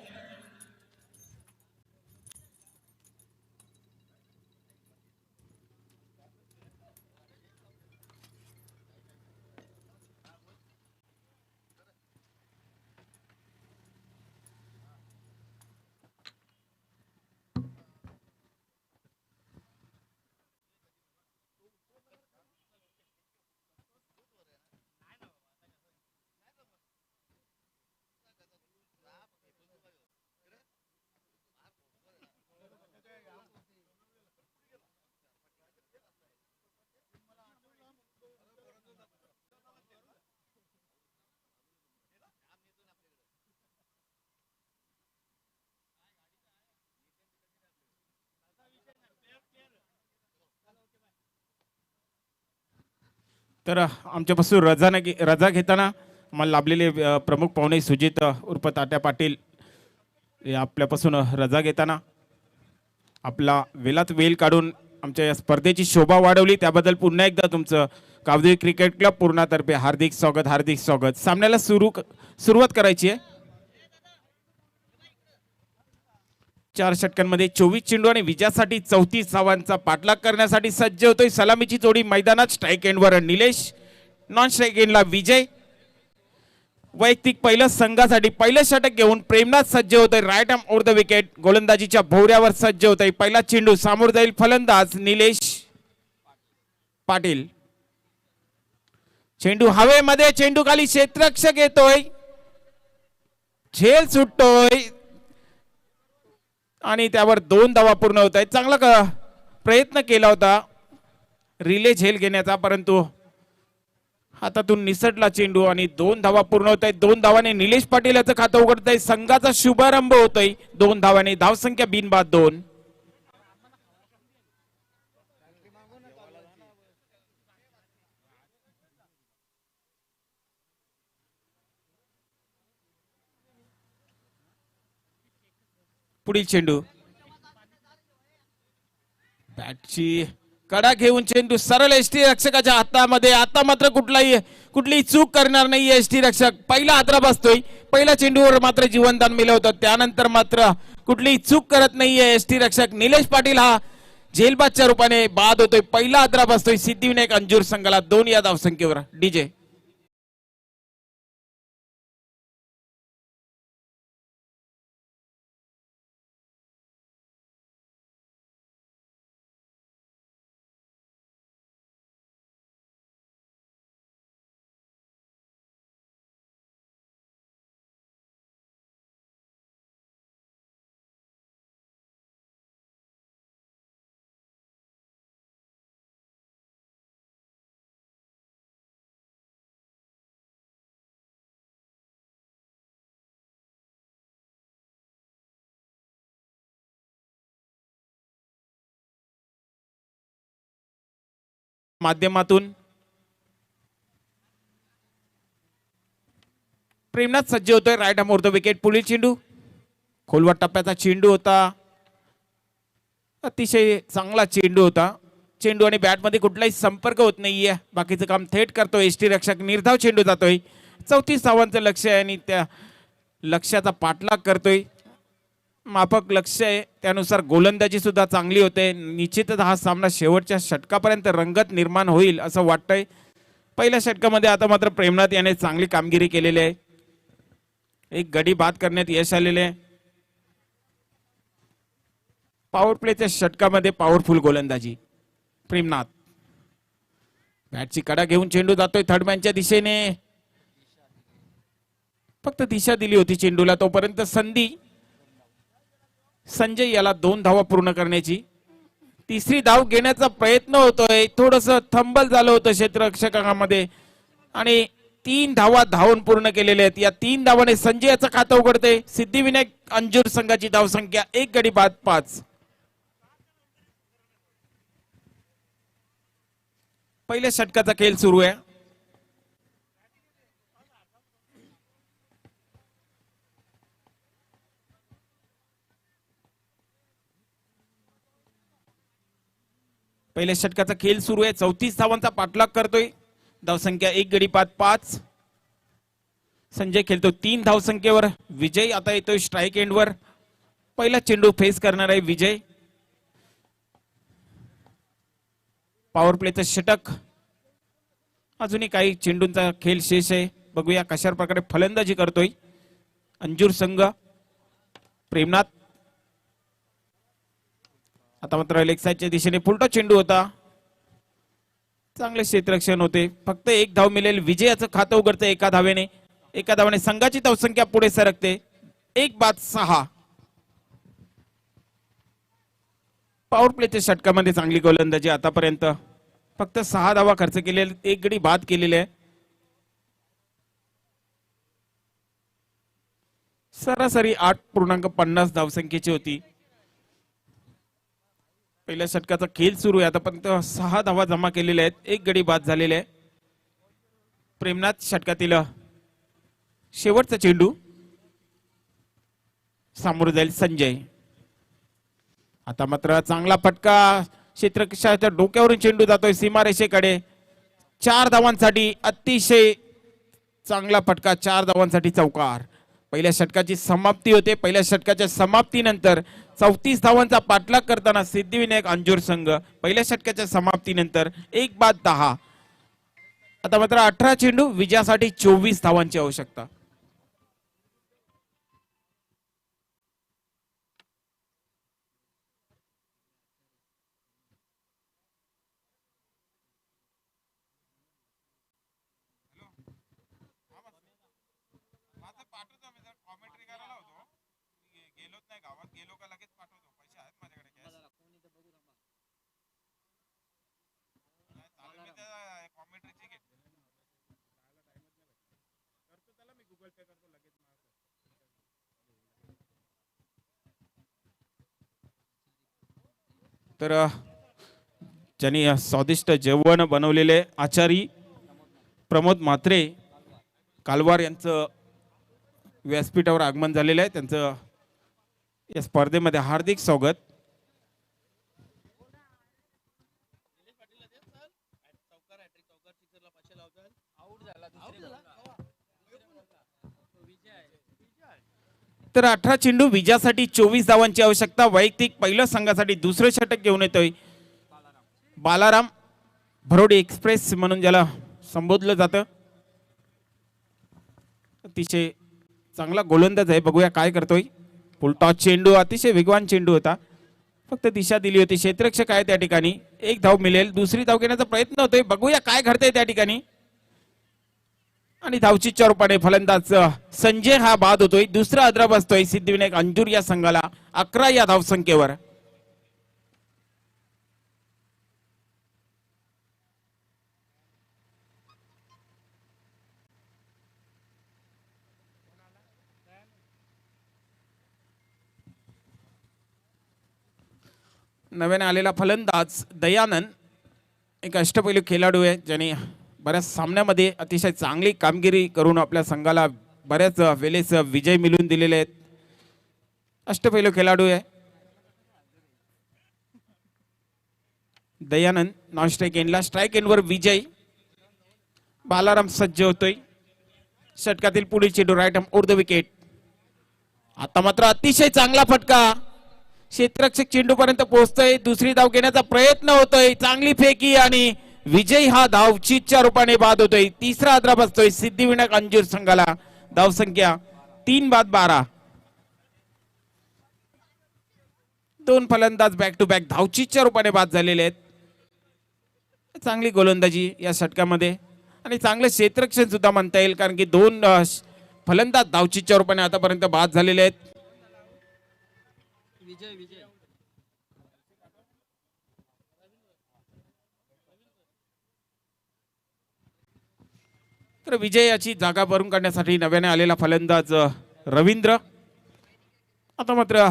तर आमच्यापासून रजा घेताना मला लाभलेले प्रमुख पाहुणे सुजित उर्फ तात्या पाटील हे आपल्यापासून रजा घेताना आपला वेलात वेल काढून आमच्या या स्पर्धेची शोभा वाढवली त्याबद्दल पुन्हा एकदा तुमचं गावदेवी क्रिकेट क्लब पूर्णातर्फे हार्दिक स्वागत. हार्दिक स्वागत. सामन्याला सुरुवात करायची आहे. 4 षटकांमध्ये 24 चेंडू आणि विजयासाठी 34 धावांचा पाठलाग करण्यासाठी सज्ज होतोय सलामीची जोडी मैदानात. स्ट्राईक एंडवर निलेश, नॉन स्ट्राईक एंडला विजय. वैयक्तिक पहिलं संघासाठी पहिलं षटक घेऊन प्रेमनाथ सज्ज होतोय right arm over the wicket. गोलंदाजीच्या भोवऱ्यावर सज्ज होतोय. पहिला चेंडू सामोर जाईल फलंदाज निलेश पाटील. चेंडू हवेमध्ये, चेंडू खाली क्षेत्ररक्षक येतोय, झेल सुटतोय आणि त्यावर 2 धावा पूर्ण होत आहेत. चांगला प्रयत्न केला होता रिले झेल घेण्याचा, परंतु हातातून निसटला चेंडू आणि 2 धावा पूर्ण होत आहेत. 2 धावाने निलेश पाटील याचं खातं उघडत आहे. संघाचा शुभारंभ होतोय 2 धावाने. धावसंख्या बिनबाद 2. पुढील चेंडू बॅटची कडा घेऊन चेंडू सरळ एसटी रक्षकाच्या हातामध्ये. आता मात्र कुठलीही चूक करणार नाही एसटी रक्षक. पहिला हादरा बसतोय. पहिल्या चेंडूवर मात्र जीवनदान मिळलं होतं, त्यानंतर मात्र कुठलीही चूक करत नाहीये एसटी रक्षक. निलेश पाटील हा झेलबादच्या रूपाने बाद होतोय. पहिला हादरा बसतोय सिद्धिविनायक अंजूर संघाला 2 या धावसंख्येवर. डीजे माध्यमातून प्रेमनाथ सज्ज होतोय. Right arm the wicket. पुढील चेंडू खोलवर टप्प्याचा चेंडू होता. अतिशय चांगला चेंडू होता. चेंडू आणि बॅट मध्ये कुठलाही संपर्क होत नाहीये. बाकीचं काम थेट करतोय एसटी रक्षक. निर्धाव चेंडू जातोय. 34 धावांचं लक्ष आहे आणि त्या लक्ष्याचा पाठलाग करतोय. माफक लक्ष आहे त्यानुसार गोलंदाजी सुद्धा चांगली होते. निश्चितच हा सामना शेवटच्या षटकापर्यंत रंगत निर्माण होईल असं वाटतंय. पहिल्या षटकामध्ये आता मात्र प्रेमनाथ याने चांगली कामगिरी केलेली आहे. एक गडी बाद करण्यात यश आलेले आहे. पॉवर प्लेच्या षटकामध्ये पॉवरफुल गोलंदाजी प्रेमनाथ. बॅटची कडा घेऊन चेंडू जातोय थर्डमॅनच्या दिशेने. फक्त दिशा दिली होती चेंडूला. तोपर्यंत संधी संजय याला 2 धावा पूर्ण करण्याची. तिसरी धाव घेण्याचा प्रयत्न होतोय. थोडस थंबल झालं होतं क्षेत्ररक्षकामध्ये आणि 3 धावा धावून पूर्ण केलेले आहेत. या 3 धावाने संजय याचं खातं उघडते. सिद्धिविनायक अंजूर संघाची धावसंख्या 1 गडी बाद 5. पहिल्या षटकाचा खेळ सुरू आहे. पहिल्या षटकाचा खेळ सुरू आहे. 34 धावांचा पाठलाग करतोय. धावसंख्या 1 गडी बाद 5. संजय खेळतो 3 धावसंख्येवर. विजय आता येतोय स्ट्राईक एंडवर. पहिला चेंडू फेस करणार आहे विजय. पॉवर प्लेचं षटक. अजूनही काही चेंडूंचा खेळ शेष आहे. बघूया कशा प्रकारे फलंदाजी करतोय अंजूर संघ. प्रेमनाथ आता मात्र लेग साईडच्या दिशेने फुलटा चेंडू होता. चांगले क्षेत्ररक्षण होते. फक्त 1 धाव मिळेल. विजयाचं खातं उघडतं एका धावेने. एका धावाने संघाची धावसंख्या पुढे सरकते 1 बाद 6. पॉवर प्लेच्या षटकामध्ये चांगली गोलंदाजी आतापर्यंत. फक्त 6 धावा खर्च केलेले. 1 गडी बाद केलेले आहे. सरासरी 8.50 धावसंख्येची होती. पहिल्या षटकाचा खेळ सुरू आहे. आतापर्यंत 6 धावा जमा केलेल्या आहेत. 1 गडी बाद झालेले आहे. प्रेमनाथ षटकातील शेवटचा चेंडू सामोरं जाईल संजय. आता मात्र चांगला फटका. क्षेत्ररक्षकाच्या डोक्यावरून चेंडू जातोय सीमारेषेकडे. 4 धावांसाठी अतिशय चांगला फटका. 4 धावांसाठी चौकार. पहिल्या षटकाची समाप्ती होते. पहिल्या षटकाच्या समाप्तीनंतर 34 धावांचा पाठलाग करताना सिद्धिविनायक अंजूर संघ पहिल्या षटकाच्या समाप्तीनंतर 1 बाद 10. आता मात्र 18 चेंडू विजयासाठी 24 धावांची आवश्यकता. तर ज्यांनी स्वादिष्ट जेवण बनवलेले आचारी प्रमोद म्हात्रे कालवार यांचं व्यासपीठावर आगमन झालेलं आहे. त्यांचं या स्पर्धेमध्ये हार्दिक स्वागत. तर 18 चेंडू विजयासाठी 24 धावांची आवश्यकता. वैयक्तिक पहिल्या संघासाठी दुसरे षटक घेऊन येतोय बालाराम. भरोडी एक्सप्रेस म्हणून ज्याला संबोधलं जातं. अतिशय चांगला गोलंदाज आहे. बघूया काय करतोय. फुलटॉस चेंडू. अतिशय वेगवान चेंडू होता. फक्त दिशा दिली होती. क्षेत्ररक्षक आहे त्या ठिकाणी. 1 धाव मिळेल. दुसरी धाव घेण्याचा प्रयत्न होतोय. बघूया काय घडतंय त्या ठिकाणी. आणि धावचीच्या रूपाने फलंदाज संजय हा बाद होतोय. दुसरा आद्रा बसतोय सिद्धिविनायक अंजूर या संघाला 11 या धावसंख्येवर. नव्याने आलेला फलंदाज दयानंद एक अष्टपैलू खेळाडू आहे ज्याने बऱ्याच सामन्यामध्ये अतिशय चांगली कामगिरी करून आपल्या संघाला बऱ्याच वेळेस विजय मिळवून दिलेले आहेत. अष्टपैलू खेळाडू आहे दयानंद. नॉन स्ट्राईक एंडला, स्ट्राईक एंडवर विजय. बालाराम सज्ज होतोय. षटकातील पुढील चेंडू right arm over the wicket. आता मात्र अतिशय चांगला फटका, क्षेत्ररक्षक चेंडू पर्यंत पोहोचतोय. दुसरी धाव घेण्याचा प्रयत्न होतोय. चांगली फेकी आणि विजय हा धावचीच्या रूपाने बाद होतोय. तिसरा आद्रा बसतोय सिद्धिविनायक अंजूर संघाला. धावसंख्या 3-12. दोन फलंदाज बॅक टू बॅक धावचीच्या रूपाने बाद झालेले आहेत. चांगली गोलंदाजी या षटकामध्ये आणि चांगलं क्षेत्ररक्षण सुद्धा म्हणता येईल, कारण की दोन फलंदाज धावचीच्या रूपाने आतापर्यंत बाद झालेले आहेत. तर विजयाची जागा भरून काढण्यासाठी नव्याने आलेला फलंदाज रवींद्र. आता मात्र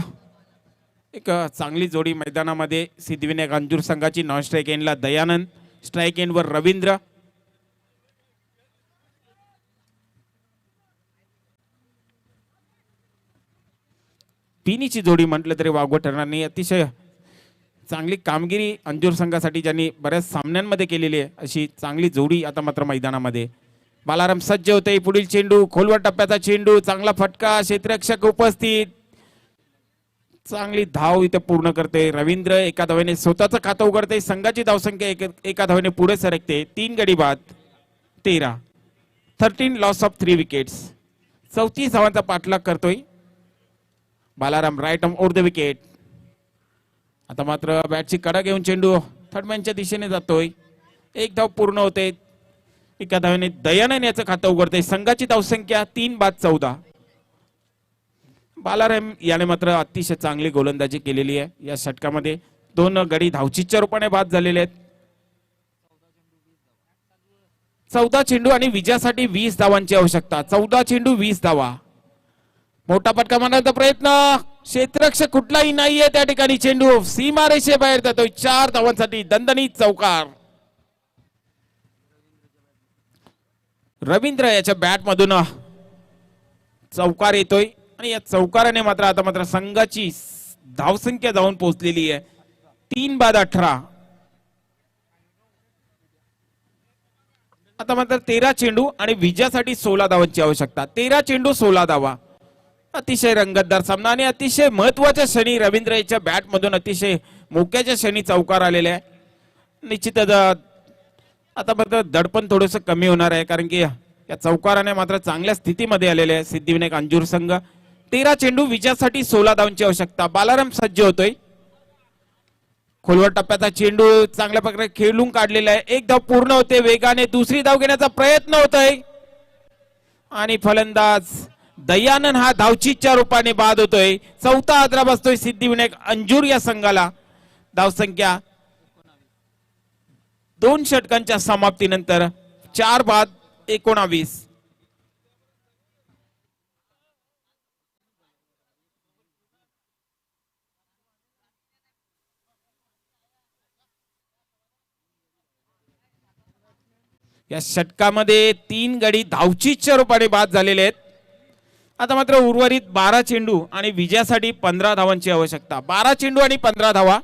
एक चांगली जोडी मैदानामध्ये सिद्धिविनायक अंजूर संघाची. नॉन स्ट्राईक एंडला दयानंद, स्ट्राईक एंडवर रवींद्र. पिनीची जोडी म्हटलं तरी वावगं ठरणार नाही. अतिशय चांगली कामगिरी अंजूर संघासाठी ज्यांनी बऱ्याच सामन्यांमध्ये केलेली आहे अशी चांगली जोडी आता मात्र मैदानामध्ये. बालाराम सज्ज होते. पुढील चेंडू खोलवर टप्प्याचा चेंडू, चांगला फटका, क्षेत्ररक्षक उपस्थित. चांगली धाव इथे पूर्ण करते रवींद्र. एका धावेने स्वतःचं खातं उघडते. संघाची धावसंख्या एका धावेने पुढे सरकते. 3 गडी बाद 13. 13 लॉस ऑफ 3 विकेट्स. 34 धावांचा पाठलाग करतोय Balaram. Right arm over the wicket. आता मात्र बॅटची कडा घेऊन चेंडू थर्डमॅनच्या दिशेने जातोय. एक धाव पूर्ण होते. एका धावेने दयानंद याचं खातं उघडते. संघाची धावसंख्या 3-14. बालाराम याने मात्र अतिशय चांगली गोलंदाजी केलेली आहे या षटकामध्ये. 2 गडी धावचीच्या रूपाने बाद झालेले आहेत. 14 चेंडू आणि विजयासाठी 20 धावांची आवश्यकता. 14 चेंडू 20 धावा. मोठा फटका मारण्याचा प्रयत्न, क्षेत्ररक्षक कुठलाही नाहीये त्या ठिकाणी. चेंडू सीमारेषे बाहेर जातोय. 4 धावांसाठी दणदणीत चौकार. रवींद्र याच्या बॅट मधून चौकार येतोय आणि या चौकाराने मात्र आता मात्र संघाची धावसंख्या जाऊन पोहोचलेली आहे 3-18. आता मात्र 13 चेंडू आणि विजयासाठी 16 धावांची आवश्यकता. 13 चेंडू 16 धावा. अतिशय रंगतदार सामना आणि अतिशय महत्वाच्या क्षणी रवींद्र याच्या बॅट मधून अतिशय मोक्याच्या क्षणी चौकार आलेले आहे. निश्चितच आता मात्र दडपण थोडंसं कमी होणार आहे, कारण की या चौकाराने मात्र चांगल्या स्थितीमध्ये आलेले आहे सिद्धिविनायक अंजूर संघ. 13 चेंडू विजयासाठी 16 धावांची आवश्यकता. बालाराम सज्ज होतोय. खोलवर टप्प्याचा चेंडू चांगल्या प्रकारे खेळून काढलेला आहे. एक धाव पूर्ण होते. वेगाने दुसरी धाव घेण्याचा प्रयत्न होतोय आणि फलंदाज दयानंद हा धावचीच्या रूपाने बाद होतोय. चौथा आद्रा बसतोय सिद्धिविनायक अंजूर या संघाला. धावसंख्या 2 षटकांच्या समाप्तीनंतर 4-19. या षटकामध्ये 3 गडी धावचीच्या रूपाने बाद झालेले आहेत. आता मात्र उर्वरित 12 चेंडू आणि विजयासाठी 15 धावांची आवश्यकता. 12 चेंडू आणि 15 धावा.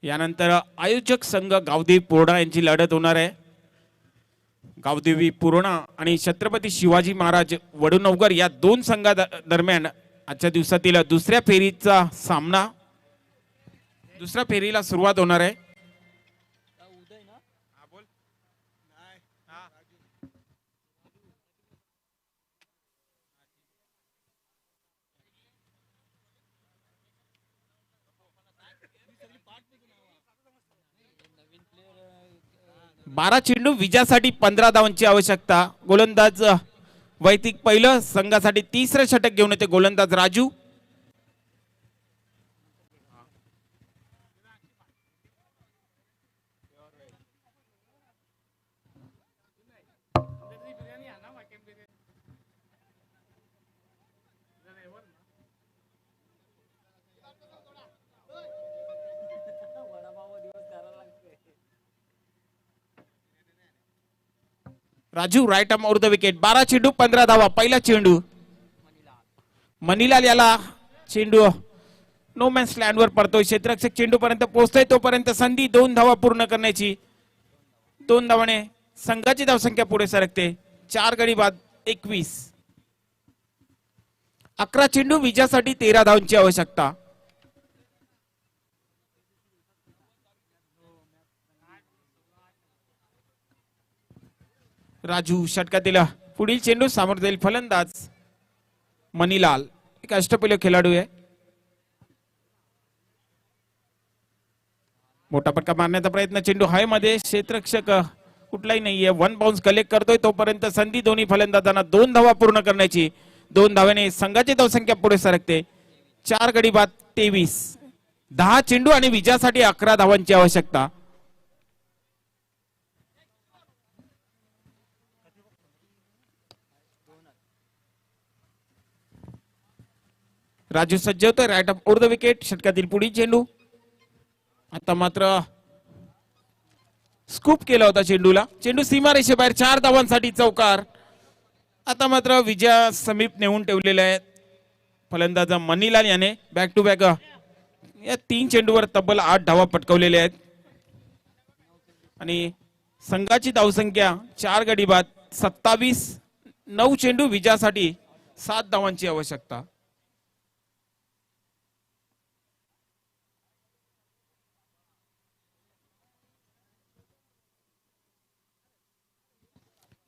यानंतर आयोजक संघ गावदेवी पूर्णा यांची लढत होणार आहे. गावदेवी पूर्णा आणि छत्रपती शिवाजी महाराज वडुनवगर या 2 संघा दरम्यान आजच्या दिवसातील दुसऱ्या फेरीचा सामना. दुसऱ्या फेरीला सुरुवात होणार आहे. 12 चेंडू विजयासाठी 15 धावांची आवश्यकता. गोलंदाज वैयक्तिक पहिलं संघासाठी 3रं षटक घेऊन येते गोलंदाज Raju. Raju right arm over the wicket. 12 चेंडू 15 धावा. पहिला चेंडू मनीलाल याला चेंडू नो मॅन्स लँड वर पडतोय. क्षेत्ररक्षक चेंडू पर्यंत पोहोचतोय तोपर्यंत संधी 2 धावा पूर्ण करण्याची. 2 धावाने संघाची धावसंख्या पुढे सरकते. 4 गडी बाद 21. 11 चेंडू विजयासाठी 13 धावांची आवश्यकता. राजू षटकातील पुढील चेंडू सामोर जाईल फलंदाज मनीलाल. एक अष्टपैलू खेळाडू आहे. मोठा फटका मारण्याचा प्रयत्न. चेंडू हाय मध्ये. क्षेत्ररक्षक कुठलाही नाहीये. 1 बाउन्स कलेक्ट करतोय तोपर्यंत संधी दोन्ही फलंदाजांना 2 धावा पूर्ण करण्याची. 2 धाव्याने संघाची धावसंख्या पुढे सरकते. 4 गडी बाद 23. 10 चेंडू आणि विजयासाठी 11 धावांची आवश्यकता. राजू सज्ज होतोय. Right up over the wicket. षटकातील पुढील चेंडू. आता मात्र स्कूप केला होता चेंडूला. चेंडू सीमारेषेबाहेर. 4 धावांसाठी चौकार. आता मात्र विजया समीप नेऊन ठेवलेले आहेत फलंदाज मनीलाल याने. बॅक टू बॅक या 3 चेंडूवर तब्बल 8 धावा पटकवलेल्या आहेत आणि संघाची धावसंख्या 4 गडी बाद 27. 9 चेंडू विजयासाठी 7 धावांची आवश्यकता.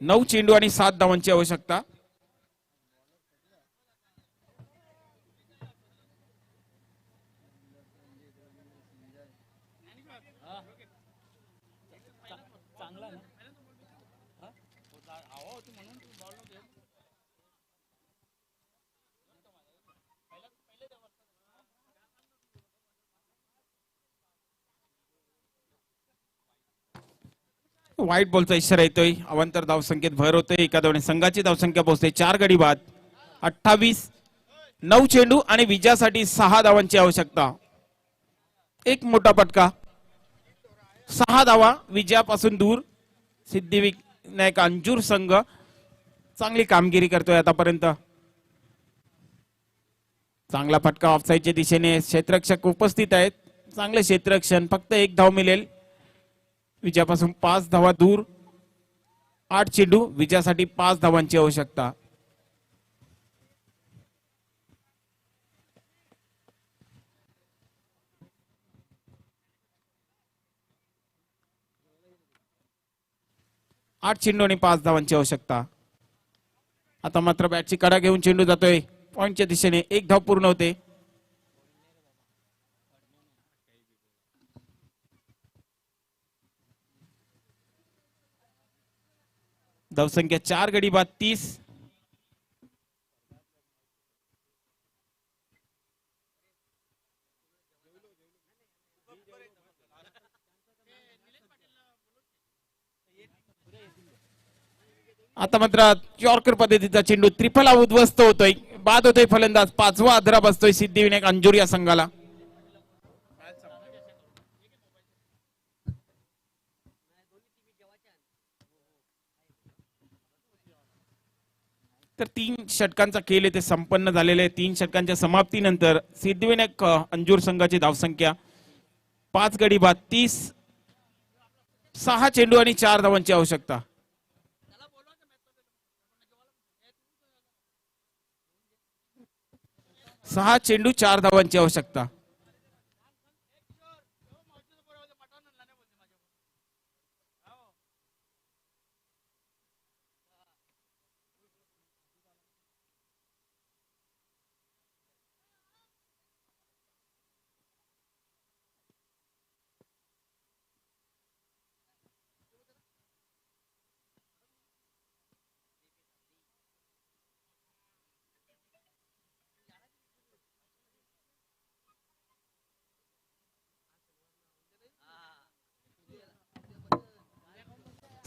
नऊ चेंडू आणि 7 धावांची आवश्यकता. व्हाईट बॉलचा इशारा येतोय. अवांतर धावसंख्येत भर होते. एका धावाने संघाची धावसंख्या पोहोचते 4 गडी बाद 28. 9 चेंडू आणि विजयासाठी 6 धावांची आवश्यकता. एक मोठा फटका. 6 धावा विजयापासून दूर. सिद्धिविनायक अंजूर संघ चांगली कामगिरी करतोय आतापर्यंत. चांगला फटका ऑफसाईडच्या दिशेने. क्षेत्ररक्षक उपस्थित आहेत. चांगले क्षेत्ररक्षण. फक्त 1 धाव मिळेल. विजयापासून 5 धावा दूर. 8 चेंडू विजयासाठी 5 धावांची आवश्यकता. आठ चेंडू आणि 5 धावांची आवश्यकता. आता मात्र बॅटची कडा घेऊन चेंडू जातोय पॉइंटच्या दिशेने. 1 धाव पूर्ण होते. धावसंख्या 4 गडी बाद 30. आता मात्र यॉर्कर पद्धतीचा चेंडू त्रिफला उद्ध्वस्त होतोय. बाद होतोय फलंदाज. 5वा आदरा बसतोय सिद्धिविनायक अंजूर या संघाला. तर 3 षटकांचा खेळ येथे संपन्न झालेले आहे. 3 षटकांच्या समाप्तीनंतर सिद्धिविनायक अंजूर संघाची धावसंख्या 5 गडी बाद 30. 6 चेंडू आणि 4 धावांची आवश्यकता. सहा चेंडू 4 धावांची आवश्यकता.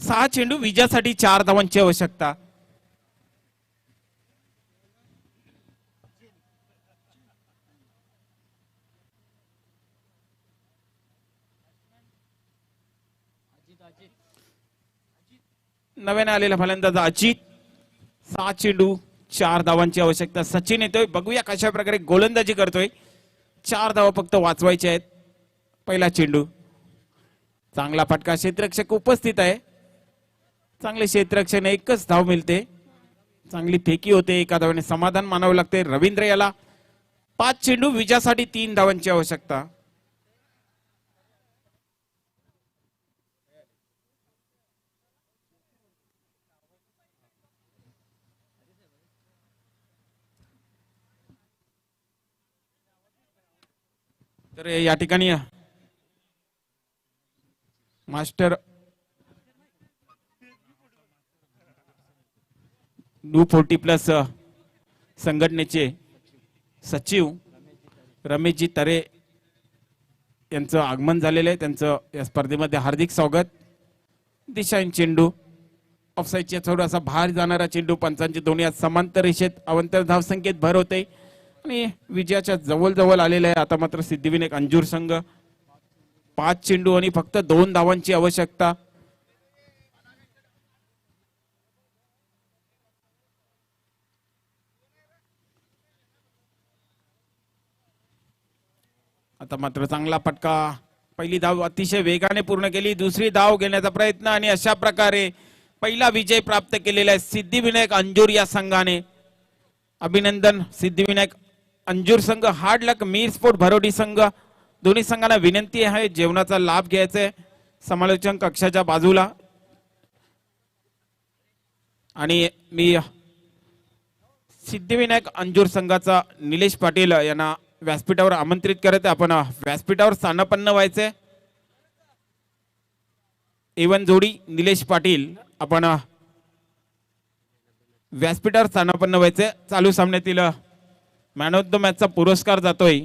सहा चेंडू विजयासाठी 4 धावांची आवश्यकता. नव्याने आलेला फलंदाज अजित. 6 चेंडू 4 धावांची आवश्यकता. सचिन येतोय, बघूया कशा प्रकारे गोलंदाजी करतोय. 4 धावा फक्त वाचवायचे आहेत. पहिला चेंडू, चांगला फटका, क्षेत्ररक्षक उपस्थित आहे. चांगले क्षेत्ररक्षण, एकच धाव मिळते. चांगली फेकी होते, एका धावाने समाधान मानावं लागते. रवींद्र याला 5 चेंडू विजयासाठी 3 धावांची आवश्यकता. तर या ठिकाणी मास्टर न्यू 40+ संघटनेचे सचिव रमेशजी तरे यांचं आगमन झालेलं आहे. त्यांचं या स्पर्धेमध्ये हार्दिक स्वागत. दिशाहीन चेंडू, ऑफसाईडच्या थोडासा बाहेर जाणारा चेंडू. पंचांचे दोन्ही आज समांतर रेषेत अवंतर धावसंख्येत भर होते आणि विजयाच्या जवळ जवळ आलेला आहे. आता मात्र सिद्धिविनायक अंजूर संघ 5 चेंडू आणि फक्त 2 धावांची आवश्यकता. आता मात्र चांगला फटका, पहिली धाव अतिशय वेगाने पूर्ण केली. दुसरी धाव घेण्याचा प्रयत्न आणि अशा प्रकारे पहिला विजय प्राप्त केलेला आहे सिद्धिविनायक अंजूर या संघाने. अभिनंदन सिद्धिविनायक अंजूर संघ. हार्ड लक मीर स्पोर्ट भरोडी संघ. दोन्ही संघांना विनंती आहे जेवणाचा लाभ घ्यायचा आहे समालोचन कक्षाच्या बाजूला. आणि मी सिद्धिविनायक अंजूर संघाचा निलेश पाटील यांना व्यासपीठावर आमंत्रित करत आपण व्यासपीठावर स्थानापन्न व्हायचे. एवन जोडी निलेश पाटील, आपण व्यासपीठावर स्थानापन्न व्हायचे. चालू सामन्यातील मॅन ऑफ द मॅचचा पुरस्कार जातोय